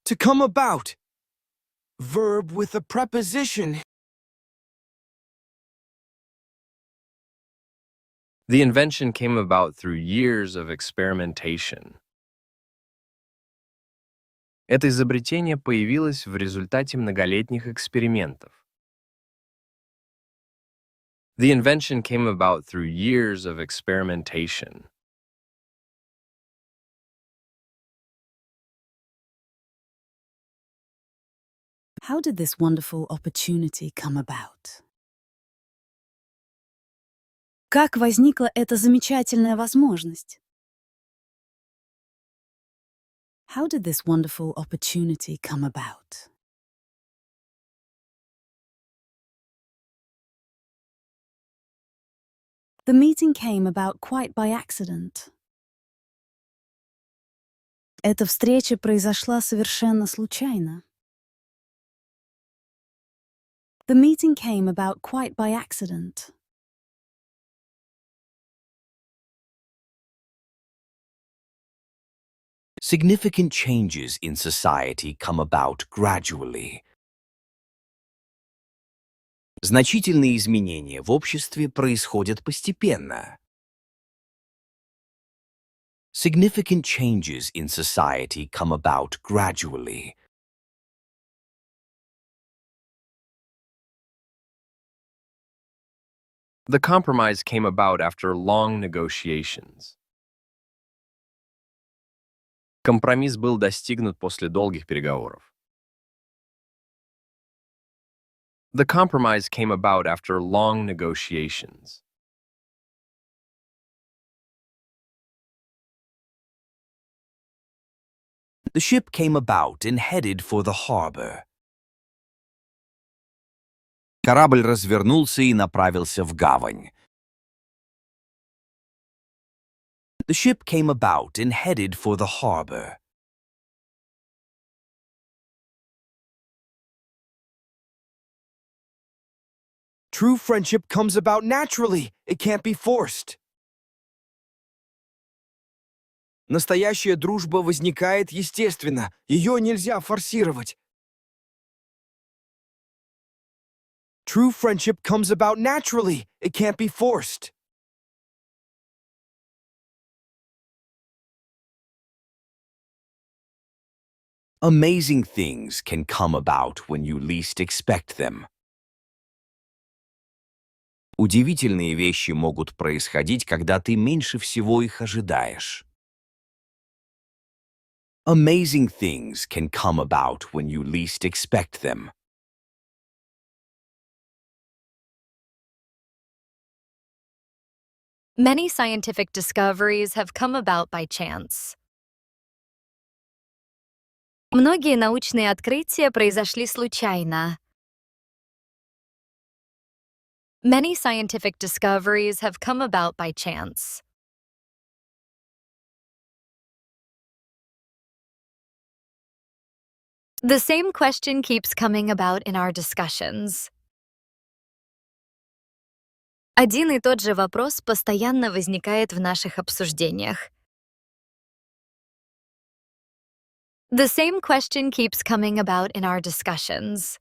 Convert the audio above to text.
To come about. Verb with a preposition. The invention came about through years of experimentation. Это изобретение появилось в результате многолетних экспериментов. The invention came about through years of experimentation. How did this wonderful opportunity come about? Как возникла эта замечательная возможность? How did this wonderful opportunity come about? The meeting came about quite by accident. Эта встреча произошла совершенно случайно. The meeting came about quite by accident. Significant changes in society come about gradually. Значительные изменения в обществе происходят постепенно. Significant changes in society come about gradually. The compromise came about after long negotiations. Компромисс был достигнут после долгих переговоров. The compromise came about after long negotiations. The ship came about and headed for the harbor. Корабль развернулся и направился в гавань. The ship came about and headed for the harbor. True friendship comes about naturally. It can't be forced. Настоящая дружба возникает естественно. Ее нельзя форсировать. True friendship comes about naturally. It can't be forced. Amazing things can come about when you least expect them. Удивительные вещи могут происходить, когда ты меньше всего их ожидаешь. Amazing things can come about when you least expect them. Many scientific discoveries have come about by chance. Многие научные открытия произошли случайно. Many scientific discoveries have come about by chance. The same question keeps coming about in our discussions. Один и тот же вопрос постоянно возникает в наших обсуждениях. The same question keeps coming about in our discussions.